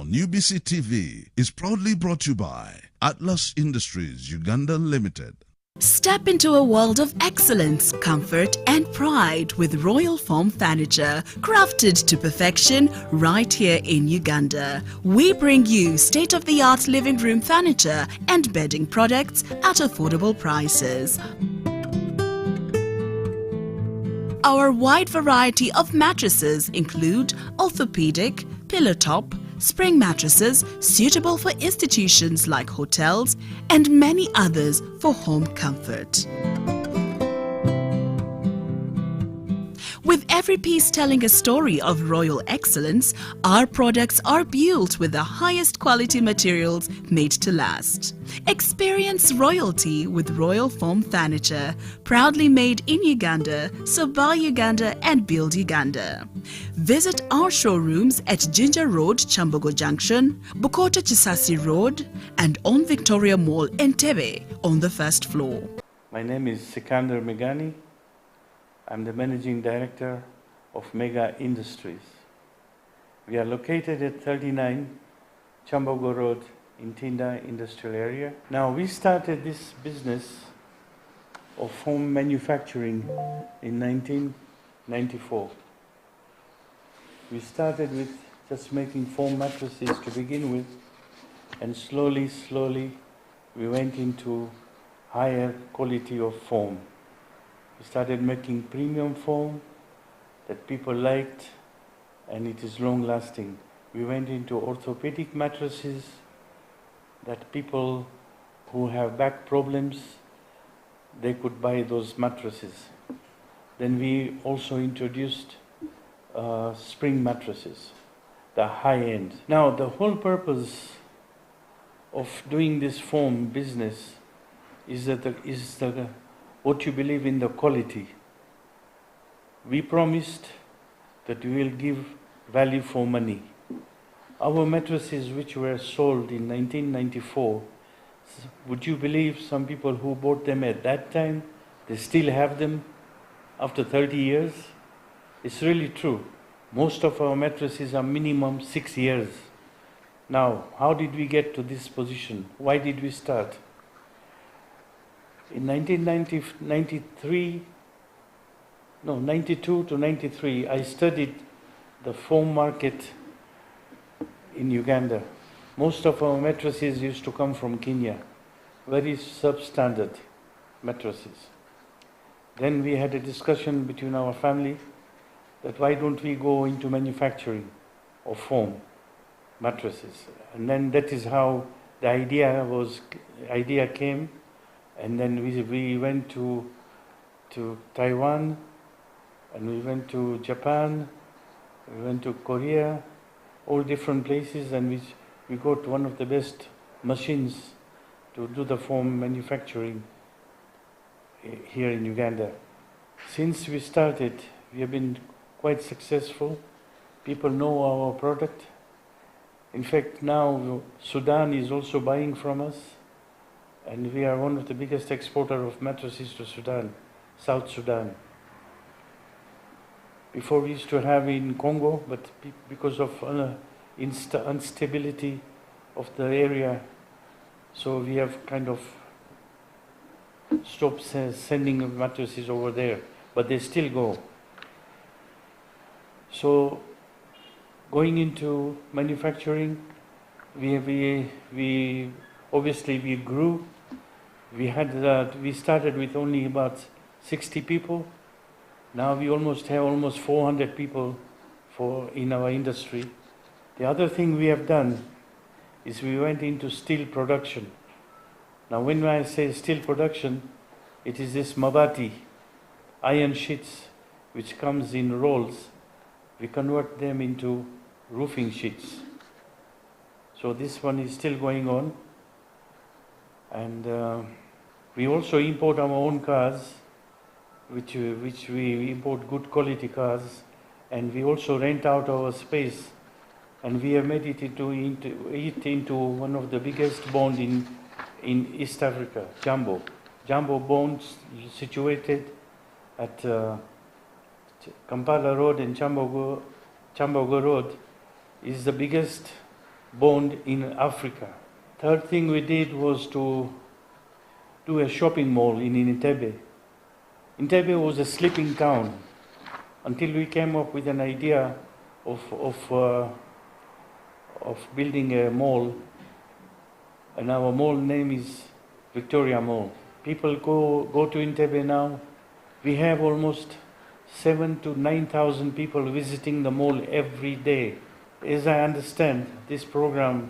on UBC TV is proudly brought to you by Atlas Industries Uganda Limited. Step into a world of excellence, comfort and pride with Royal Foam Furniture, crafted to perfection right here in Uganda. We bring you state-of-the-art living room furniture and bedding products at affordable prices. Our wide variety of mattresses include orthopedic, pillow top, spring mattresses suitable for institutions like hotels and many others for home comfort. With every piece telling a story of royal excellence, our products are built with the highest quality materials made to last. Experience royalty with Royal Foam Furniture, proudly made in Uganda, so buy Uganda and build Uganda. Visit our showrooms at Ginger Road, Chambogo Junction, Bukota Chisasi Road, and on Victoria Mall, Entebbe, on the first floor. My name is Sikander Megani. I'm the Managing Director of Mega Industries. We are located at 39 Chambogo Road in Tinda Industrial Area. Now, we started this business of foam manufacturing in 1994. We started with just making foam mattresses to begin with, and slowly we went into higher quality of foam. We started making premium foam that people liked, and it is long lasting. We went into orthopedic mattresses that people who have back problems, they could buy those mattresses. Then we also introduced spring mattresses, the high end. Now, the whole purpose of doing this foam business is what you believe in the quality. We promised that we will give value for money. Our mattresses, which were sold in 1994, would you believe some people who bought them at that time, they still have them after 30 years? It's really true. Most of our mattresses are minimum 6 years. Now, how did we get to this position? Why did we start? In 92 to 93, I studied the foam market in Uganda. Most of our mattresses used to come from Kenya, very substandard mattresses. Then we had a discussion between our family that why don't we go into manufacturing of foam mattresses. And then that is how the idea came. And then we went to Taiwan, and we went to Japan, we went to Korea, all different places, and we got one of the best machines to do the foam manufacturing here in Uganda. Since we started, we have been quite successful. People know our product. In fact, now Sudan is also buying from us. And we are one of the biggest exporters of mattresses to Sudan, South Sudan. Before we used to have in Congo, but because of instability of the area, so we have kind of stopped sending mattresses over there, but they still go. So going into manufacturing, we obviously we grew. We started with only about 60 people. Now we almost have 400 people in our industry. The other thing we have done is we went into steel production. Now when I say steel production, it is this Mabati, iron sheets, which comes in rolls. We convert them into roofing sheets. So this one is still going on. And we also import our own cars, which we import good quality cars, and we also rent out our space, and we have made it into one of the biggest bonds in East Africa, Jambo. Jambo bonds situated at Kampala Road and Chambogo Road is the biggest born in Africa. Third thing we did was to do a shopping mall in Entebbe. Entebbe was a sleeping town until we came up with an idea of building a mall, and our mall name is Victoria Mall. People go to Entebbe now. We have almost 7,000 to 9,000 people visiting the mall every day. As I understand, this program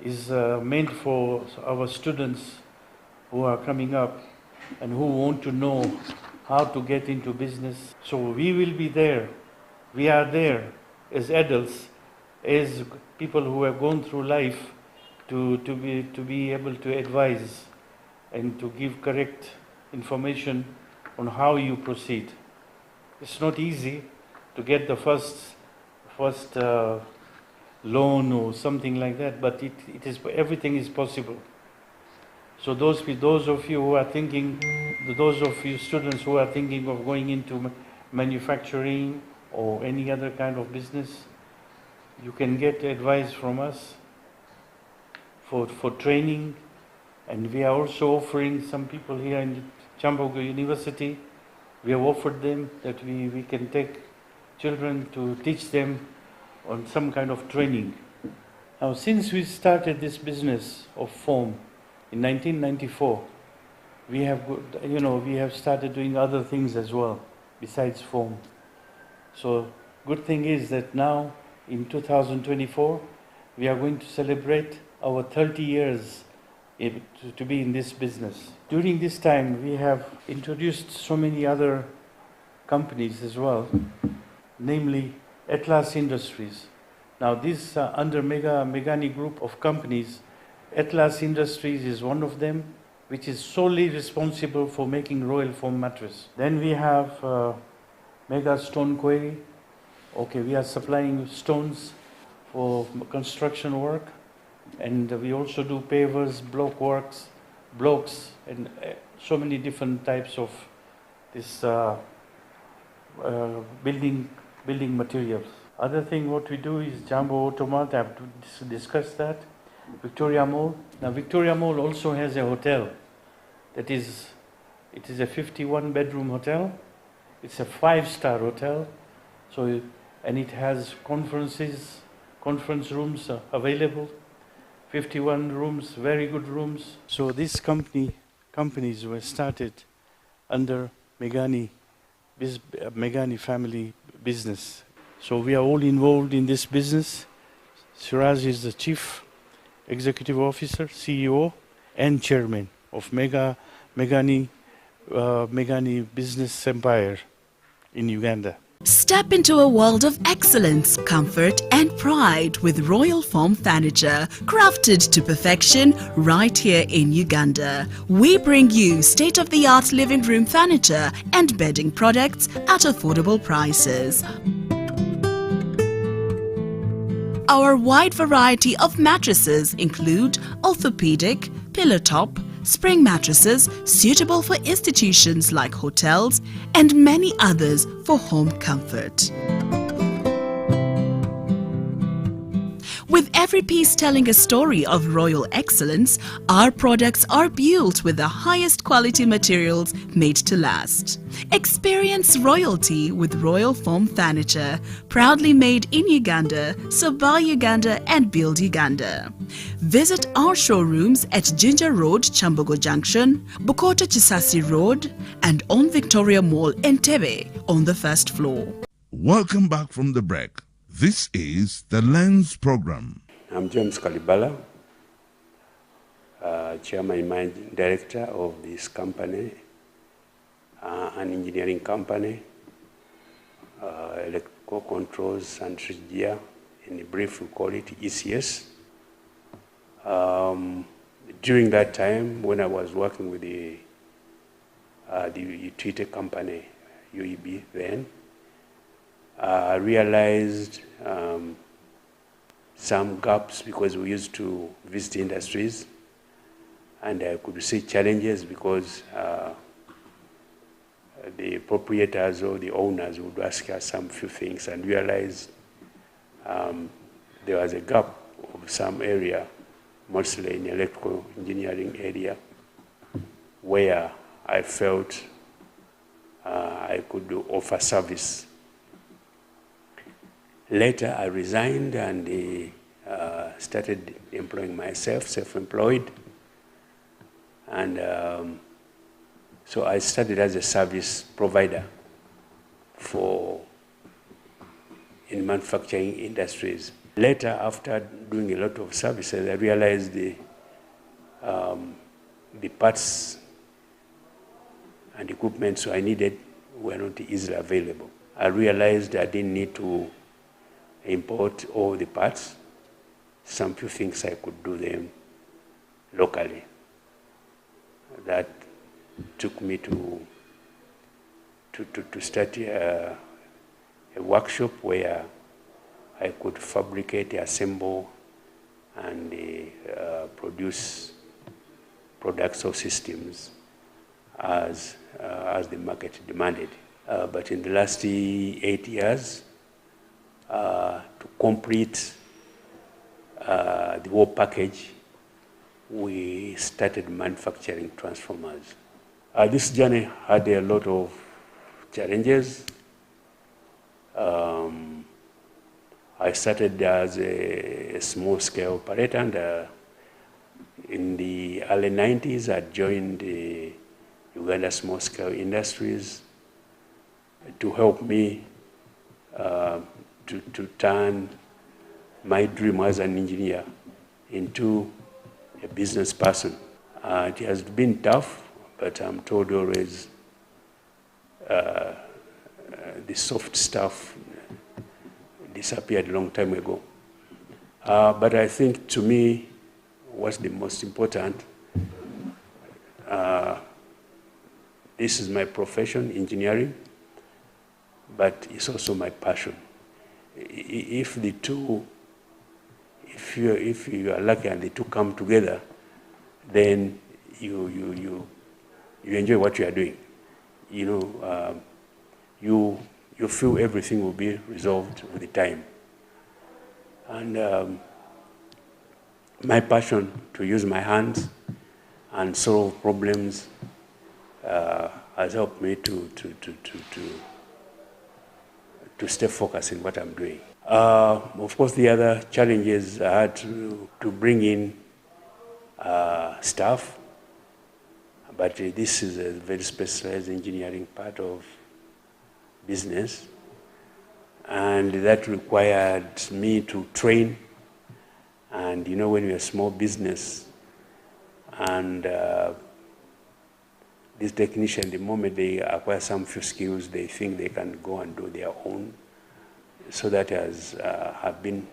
is meant for our students who are coming up and who want to know how to get into business. So we will be there. We are there as adults, as people who have gone through life to be able to advise and to give correct information on how you proceed. It's not easy to get the first loan or something like that, but everything is possible. So those of you who are thinking, those of you students who are thinking of going into manufacturing or any other kind of business, you can get advice from us for training, and we are also offering some people here in Chambogo University. We have offered them that we can take children to teach them on some kind of training. Now, since we started this business of foam in 1994, we have started doing other things as well besides foam. So, good thing is that now in 2024, we are going to celebrate our 30 years to be in this business. During this time, we have introduced so many other companies as well, namely Atlas Industries. Now, this under Megani group of companies, Atlas Industries is one of them, which is solely responsible for making Royal Foam mattress. Then we have Mega Stone Quarry. Okay, we are supplying stones for construction work, and we also do pavers, block works, blocks, and so many different types of this building materials. Other thing what we do is Jambo Automart. I have to discuss that. Victoria Mall. Now Victoria Mall also has a hotel. It is a 51 bedroom hotel. It's a 5-star hotel. So, and it has conference rooms available. 51 rooms, very good rooms. So these companies were started under Megani family business. So we are all involved in this business. Siraj is the Chief Executive Officer, CEO, and Chairman of Megani Business Empire in Uganda. Step into a world of excellence, comfort and pride with Royal Foam Furniture, crafted to perfection right here in Uganda. We bring you state-of-the-art living room furniture and bedding products at affordable prices. Our wide variety of mattresses include orthopedic, pillow top, spring mattresses suitable for institutions like hotels, and many others for home comfort. With every piece telling a story of royal excellence, our products are built with the highest quality materials made to last. Experience royalty with Royal Foam Furniture, proudly made in Uganda, so buy Uganda and build Uganda. Visit our showrooms at Ginger Road, Chambogo Junction, Bukota Chisasi Road, and on Victoria Mall, Entebbe, on the first floor. Welcome back from the break. This is the Lens Program. I'm James Kalibala, Chairman and Managing Director of this company, an engineering company, electrical controls and switchgear. In brief, we call it ECS. During that time, when I was working with the utility company, UEB then, I realized some gaps because we used to visit industries, and I could see challenges because the proprietors or the owners would ask us some few things, and realized there was a gap of some area, mostly in electrical engineering area, where I felt I could offer service. Later, I resigned and started employing myself, self-employed. And so I started as a service provider in manufacturing industries. Later, after doing a lot of services, I realized the parts and equipment so I needed were not easily available. I realized I didn't need to import all the parts. Some few things I could do them locally. That took me to start a workshop where I could fabricate, assemble, and produce products or systems as the market demanded. But in the last 8 years, to complete the whole package, we started manufacturing transformers. This journey had a lot of challenges. I started as a small-scale operator, and in the early 90s, I joined Uganda Small-Scale Industries to help me to turn my dream as an engineer into a business person. It has been tough, but I'm told always the soft stuff disappeared a long time ago. But I think to me, what's the most important, this is my profession, engineering, but it's also my passion. If the two, if you are lucky and the two come together, then you enjoy what you are doing. You know, you feel everything will be resolved with the time. And my passion to use my hands and solve problems has helped me to stay focused in what I'm doing. Of course, the other challenges I had to bring in staff, but this is a very specialized engineering part of business, and that required me to train. And you know, when you're a small business, and these technicians, the moment they acquire some few skills, they think they can go and do their own. So that has been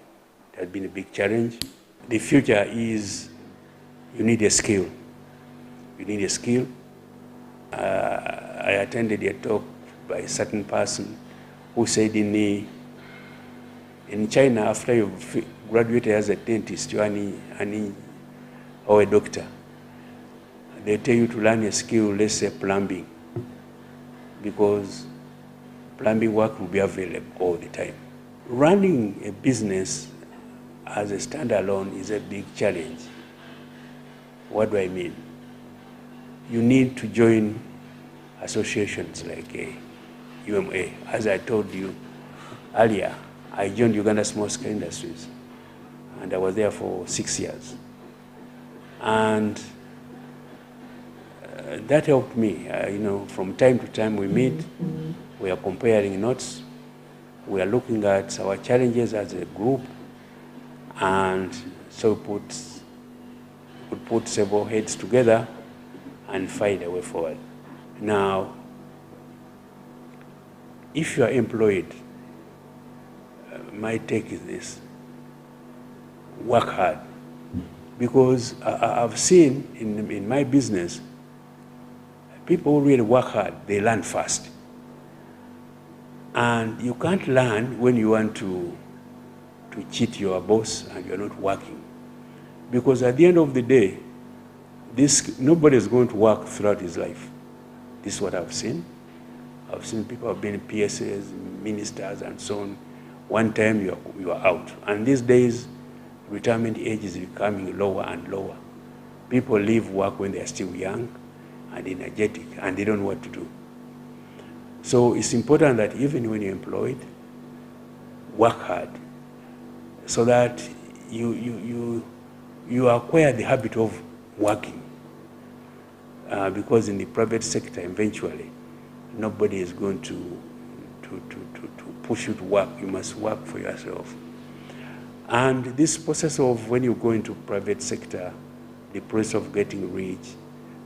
a big challenge. The future is you need a skill. You need a skill. I attended a talk by a certain person who said in China, after you've graduated as a dentist or a doctor, they tell you to learn a skill, let's say plumbing, because plumbing work will be available all the time. Running a business as a standalone is a big challenge. What do I mean? You need to join associations like UMA. As I told you earlier, I joined Uganda Small-Scale Industries, and I was there for 6 years. And that helped me. You know, from time to time we meet, we are comparing notes, we are looking at our challenges as a group, and so we put several heads together and find a way forward. Now, if you are employed, my take is this: work hard. Because I've seen in my business, people who really work hard, they learn fast. And you can't learn when you want to cheat your boss and you're not working. Because at the end of the day, nobody is going to work throughout his life. This is what I've seen. I've seen people have been PSAs, ministers, and so on. One time you are out. And these days, retirement age is becoming lower and lower. People leave work when they are still young and energetic, and they don't know what to do. So it's important that even when you're employed, work hard so that you acquire the habit of working. Because in the private sector, eventually, nobody is going to push you to work. You must work for yourself. And this process of when you go into private sector, the process of getting rich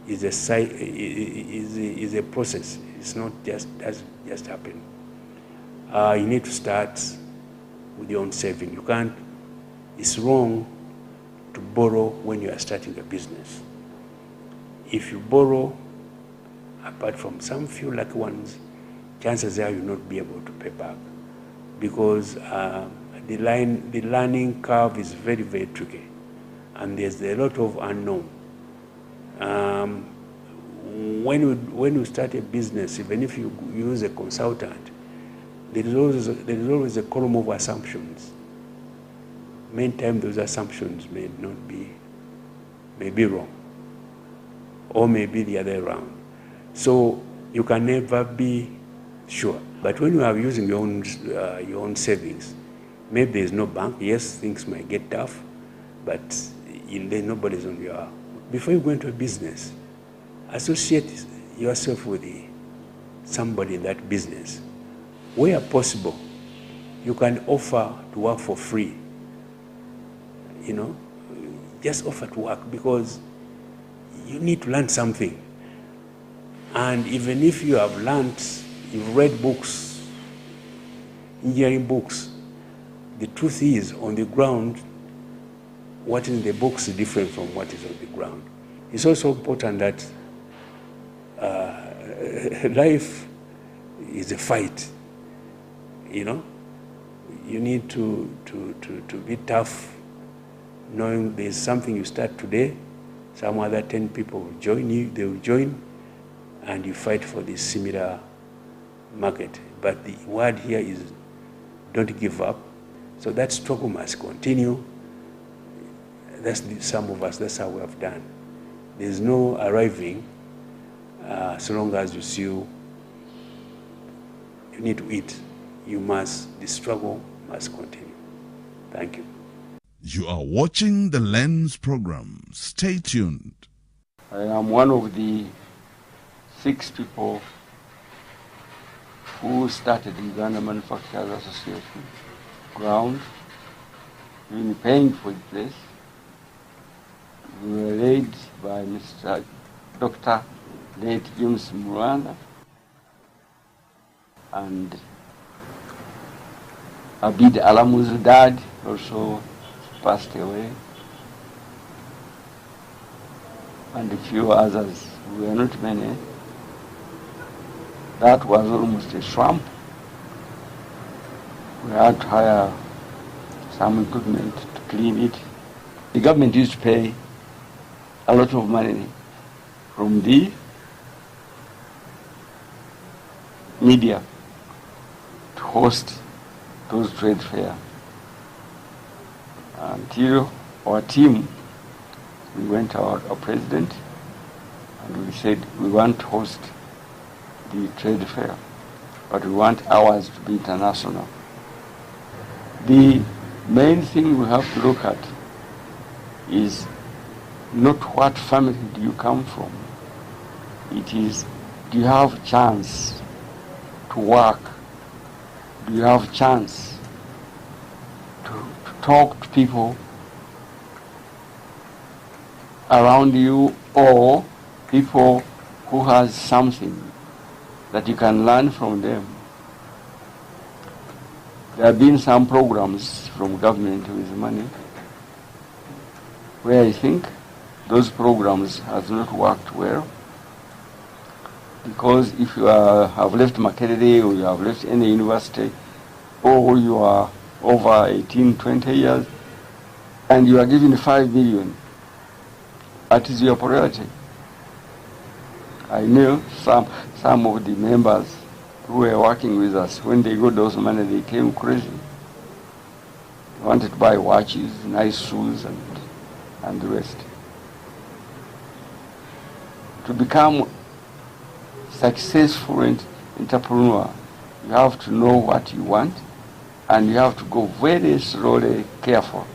is a process. It's not doesn't just happen. You need to start with your own saving. You can't. It's wrong to borrow when you are starting a business. If you borrow, apart from some few lucky ones, chances are you'll not be able to pay back, because the learning curve is very, very tricky, and there's a lot of unknown. When you start a business, even if you use a consultant, there is always a column of assumptions. Many times those assumptions may be wrong, or maybe the other way around. So you can never be sure. But when you are using your own savings, maybe there is no bank. Yes, things might get tough, but nobody's on your. Before you go into a business, associate yourself with somebody in that business. Where possible, you can offer to work for free. Just offer to work, because you need to learn something. And even if you have learned, you've read books, engineering books, the truth is, on the ground, what is in the books is different from what is on the ground. It's also important that life is a fight. You need to be tough, knowing there's something you start today, some other 10 people will join you, they will join, and you fight for this similar market. But the word here is don't give up. So that struggle must continue. Some of us, that's how we have done. There's no arriving so long as you need to eat. The struggle must continue. Thank you. You are watching the Lens program. Stay tuned. I am one of the 6 people who started the Uganda Manufacturers Association ground, even paying for the place. We were led by Mr. Dr. late James Muranda, and Abid Alamu's dad also passed away, and a few others. We were not many. That was almost a swamp. We had to hire some equipment to clean it. The government used to pay a lot of money from the media to host those trade fairs. Until our team, we went to our president and we said we want to host the trade fair, but we want ours to be international. The main thing we have to look at is not what family do you come from. It is, do you have a chance to work? Do you have a chance to talk to people around you, or people who has something that you can learn from them? There have been some programs from government with money where I think those programs have not worked well, because if you have left Makerere, or you have left any university, or you are over 18, 20 years, and you are given 5 million, that is your priority. I know some of the members who were working with us, when they got those money, they came crazy. They wanted to buy watches, nice shoes, and the rest. To become successful entrepreneur, you have to know what you want, and you have to go very slowly, careful.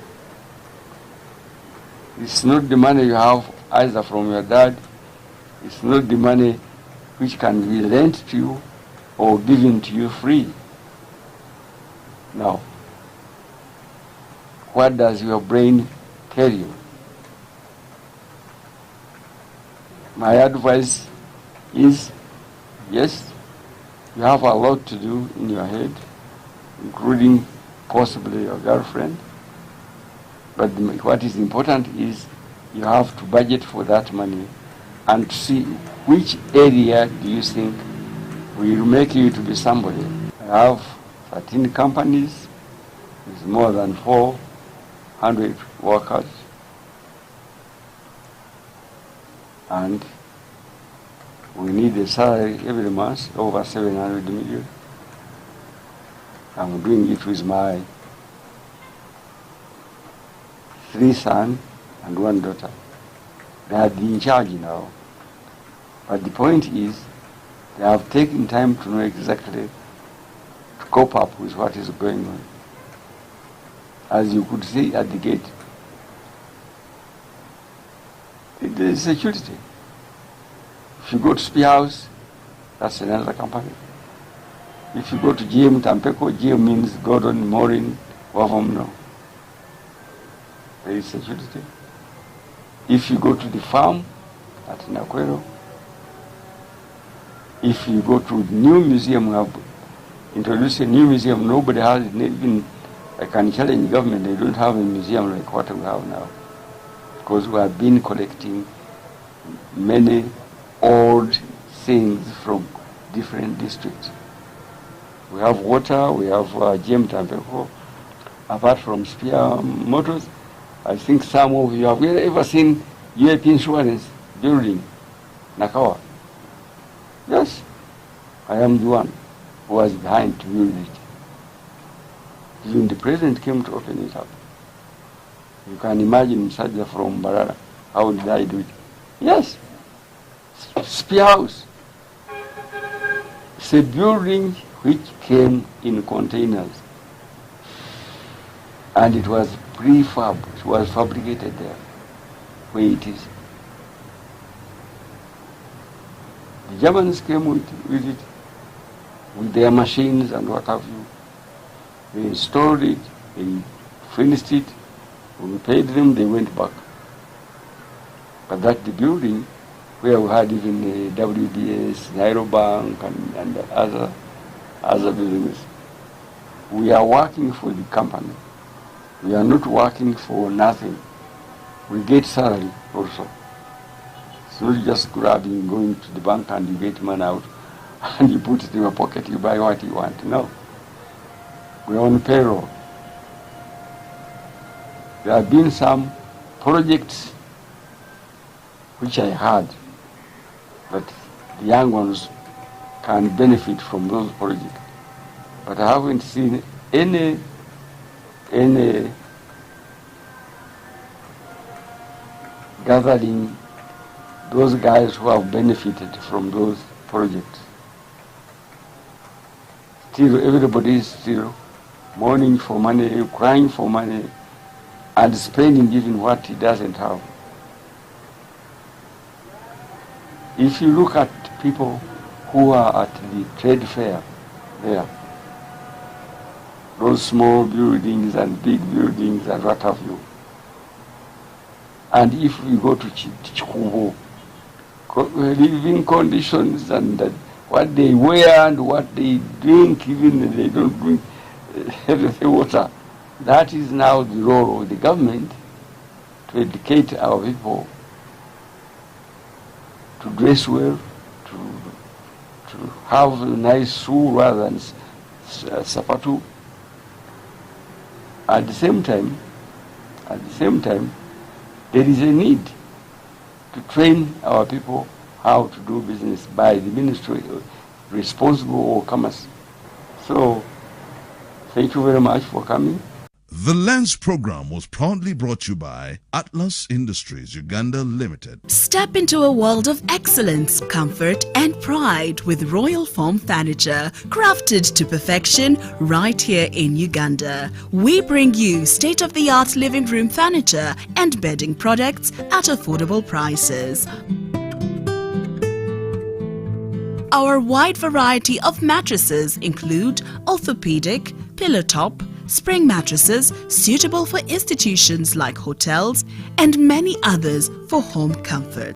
It's not the money you have either from your dad, it's not the money which can be lent to you or given to you free. Now, what does your brain tell you? My advice is, yes, you have a lot to do in your head, including possibly your girlfriend, but what is important is you have to budget for that money and to see which area do you think will make you to be somebody. I have 13 companies with more than 400 workers, and we need a salary every month over 700 million. I'm doing it with my 3 sons and 1 daughter. They are in charge now. But the point is, they have taken time to know exactly to cope up with what is going on. As you could see at the gate, there is security. If you go to Spear House, that's another company. If you go to GM Tampeco, GM means Gordon, Morin, Wavomno. There is security. If you go to the farm at Nakwero, if you go to the new museum, we have introduced a new museum. Nobody has it, even I can challenge government, they don't have a museum like what we have now. Because we have been collecting many old things from different districts. We have water, we have GM Tampeco. Apart from Spear Motors, I think some of you have ever seen UAP Insurance building, Nakawa. Yes, I am the one who was behind to build it. Even the president came to open it up. You can imagine Sajja from Barara. How did I do it? Yes, Spear House. It's a building which came in containers. And it was prefab, it was fabricated there, where it is. The Germans came with it, with their machines and what have you. They installed it, they finished it, we paid them, they went back. But that's the building where we had even the WBS, Nairo Bank, and other buildings. We are working for the company. We are not working for nothing. We get salary also. It's not just grabbing, going to the bank and you get money out and you put it in your pocket, you buy what you want. No. We're on payroll. There have been some projects which I had that the young ones can benefit from those projects. But I haven't seen any gathering those guys who have benefited from those projects. Still, everybody is still mourning for money, crying for money, and spending even what he doesn't have. If you look at people who are at the trade fair there, those small buildings and big buildings and what have you. And if we go to Chikubo, living conditions and what they wear and what they drink, even they don't drink healthy water, that is now the role of the government to educate our people to dress well, to have a nice shoe rather than sapatu. At the same time, there is a need to train our people how to do business by the ministry responsible for commerce. So, thank you very much for coming. The Lens program was proudly brought to you by Atlas Industries Uganda Limited. Step into a world of excellence, comfort and pride with Royal Form Furniture, crafted to perfection right here in Uganda. We bring you state-of-the-art living room furniture and bedding products at affordable prices. Our wide variety of mattresses include orthopedic, pillow top, spring mattresses suitable for institutions like hotels and many others for home comfort.